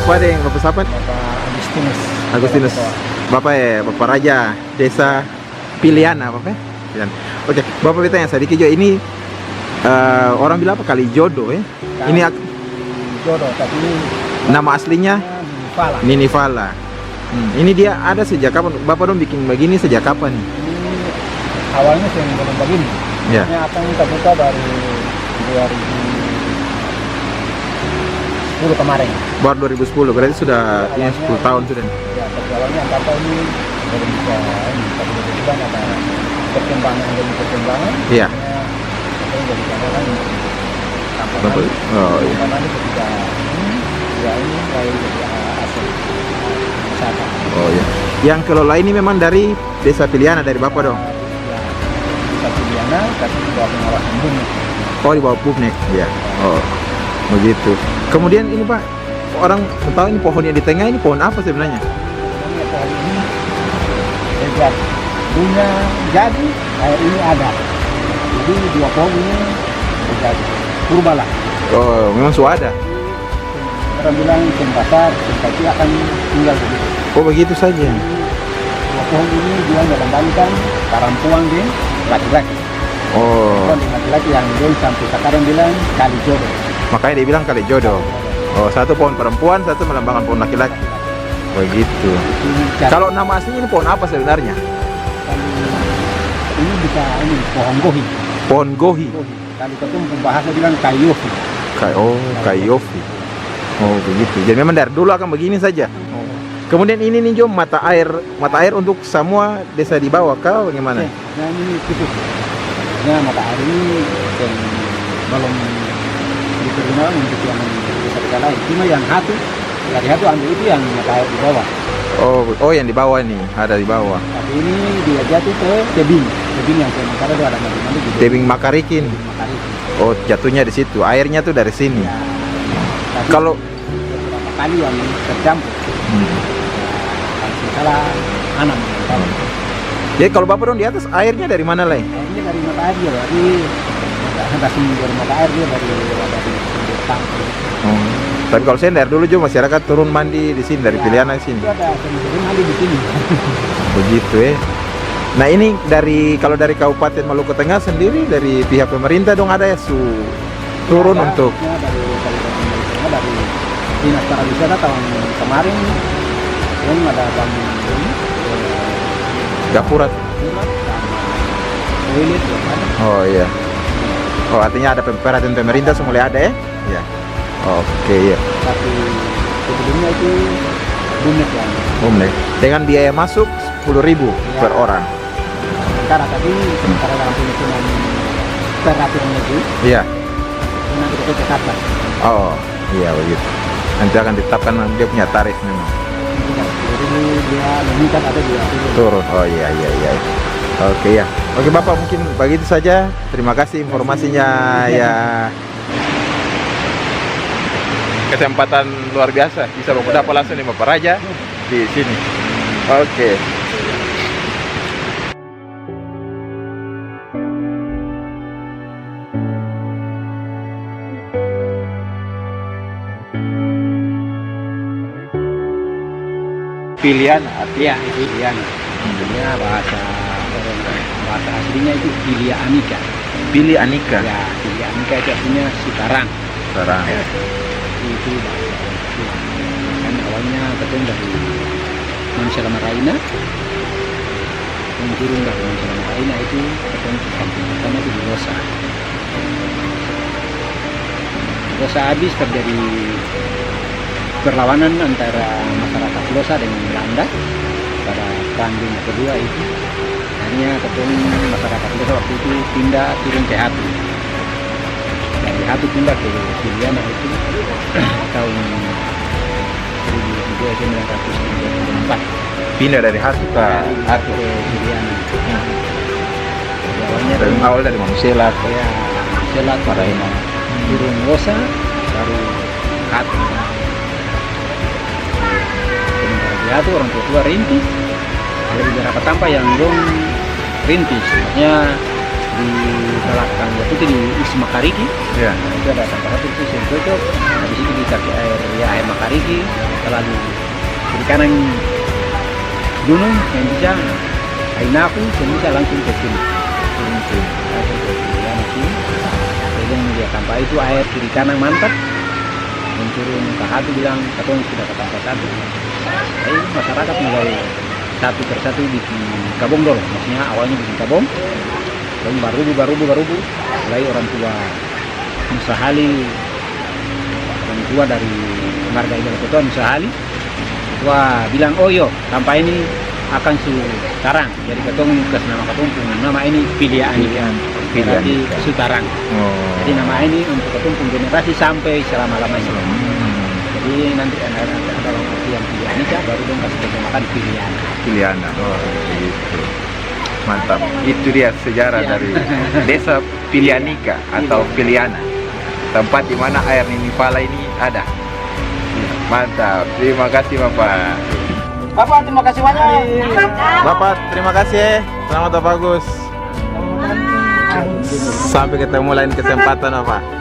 Bapak ada yang Bapak siapa? Bapak Agustinus. Agustinus. Bapak ya, Bapak Raja Desa Piliana, Bapak. Pilihan. Oke, Bapak bertanya sedikit juga ini orang bilang apa kali jodoh ya? Ini jodoh, tapi nama aslinya Fala. Ninivala. Ini dia ada sejak kapan? Bapak dong bikin begini sejak kapan nih? Ini awalnya saya belum begini. Ya. Ini akan kita buka dari 2010 kemarin. Baru 2010, berarti sudah ini 10 tahun sudah. Ya, tapi awalnya Antarta ini belum bisa ini, tapi tiba-tiba ada perkembangan demi perkembangan. Iya. Jadi jadi kan Bapak, oh iya. Karena ketika ini mulai jadi asal wisata. Oh iya. Yang kelola ini memang dari Desa Piliana, dari Bapak dong. Ya, Desa Piliana, tapi di bawah pengawasan bumi. Oh, di bawah Pupnek, ya. Oh, begitu. Kemudian ini Pak, orang tahu ini pohon yang di tengah ini pohon apa sebenarnya? Ini pohon ini sejak dunia jadi air ini ada. Jadi dua pohon ini sejak purba lah. Oh, memang sudah ada. Orang bilang Cempasar, Cempati akan tinggal begitu. Oh, begitu saja. Dua pohon ini dia melambangkan perempuan dan laki-laki. Oh, Perempuan dan laki-laki yang dia sampai sekarang bilang kali jodoh. makanya dia bilang kali jodoh. Oh, satu pohon perempuan, satu melambangkan pohon laki-laki. Begitu. Kalau nama aslinya ini pohon apa sebenarnya? Ini bisa ini pohon gohi. Pohon gohi. Kalau ketemu bahasa bilang kayofi. Kayofi. Oh, begitu. Jadi memang dari dulu akan begini saja. Kemudian ini nih Jom, mata air untuk semua desa di bawah kah bagaimana? Nah ini cukup. Nah mata air ini belum diterima untuk yang desa lain. Cuma yang dari hatu ambil itu yang mata air di bawah. Oh, yang di bawah nih, ada di bawah. Tapi ini dia jatuh ke tebing yang sementara itu ada mandi di Tebing Makarikin. Makarikin. Oh, jatuhnya di situ. Airnya tuh dari sini. Ya, tapi Kalau beberapa kali yang tercampur. Salah anam. jadi kalau Bapak dong di atas airnya dari mana lah? Airnya dari mata air dia, dari sumber mata air dia dari tangki. Tapi kalau saya dari dulu juga masyarakat turun mandi di sini dari Piliana ke sini. Itu ada sering mandi di sini. Begitu ya. Nah ini kalau dari Kabupaten Maluku Tengah sendiri dari pihak pemerintah dong ada ya turun Ada, untuk dari Kabupaten Maluku Tengah, dari Dinas Pariwisata tahun kemarin yang ada bangun Gapurat. toilet ya kan. Oh iya. Oh artinya ada perhatian pemerintah mulai ada ya? Iya. Oke ya. Tapi sebelumnya itu bumek ya. Umlek. Dengan biaya masuk 10.000 per orang. Sementara dalam penyusunan peraturan itu Iya. nanti kita tetapkan. Oh iya begitu. Nanti akan ditetapkan dia punya tarif memang. Jadi dia meningkat atau dia Turun. Oh iya. Oke ya. Oke Bapak mungkin begitu saja. Terima kasih informasinya ya. kesempatan luar biasa bisa baku dapat langsung di Bapak Raja di sini. Oke. Pilihan Ya, itu pilihan. Sebenarnya bahasa aslinya itu Pilia Anika. pilih Anika. Ya, Pilia Anika itu artinya Sukarang. Sekarang. Itu bahasa kan awalnya ketemu dari manusia Lamaraina. Yang turun dari manusia Lamaraina itu ketemu di kampung pertama itu di Losa. Losa habis terjadi perlawanan antara masyarakat Losa dengan Belanda pada Perang Dunia Kedua itu. Akhirnya ketemu masyarakat Losa waktu itu pindah turun ke Hatu. Dari Hatu pindah ke Piliana itu tahun 1934. Pindah dari Hatu ke Hatu. Ke Piliana. Jadi awalnya Dari awal dari manusia lah. ya Selat Paraina. turun Losa baru Hatu. Sementara di Hatu orang tua rintis. Ada beberapa tanpa yang belum rintis, maksudnya di belakang waktu itu di Isi Makariki. Ya. Itu ada tanpa satu itu yang cocok. Habis itu di kaki air Makariki, lalu di kanan gunung yang bisa Ainaku yang bisa langsung ke sini. Langsung ke sini. Kemudian dia tanpa itu air kiri kanan mantap. Yang turun ke Hatu bilang katong sudah ke tanpa satu. Jadi masyarakat mulai satu persatu bikin kabong dulu, maksudnya awalnya bikin kabong, dan baru mulai orang tua Musahali, orang tua dari marga Ibu Ketua Musahali, tua bilang oh yo tanpa ini akan Sutarang, jadi ketong kes nama ketong nama ini Pilia Anika, berarti Sutarang. Jadi nama ini untuk ketong generasi sampai selama-lamanya. Jadi nanti ada orang yang Pilia Anika baru dong kasih makan Piliana. Pilihan. Oh, gitu. Mantap. Itu dia sejarah dari desa Pilianika atau Piliana. Tempat di mana air Nini-Pala ini ada. Mantap. Terima kasih Bapak. Bapak terima kasih banyak. Bapak terima kasih. Selamat Bapak Bagus. Sampai ketemu lain kesempatan Bapak.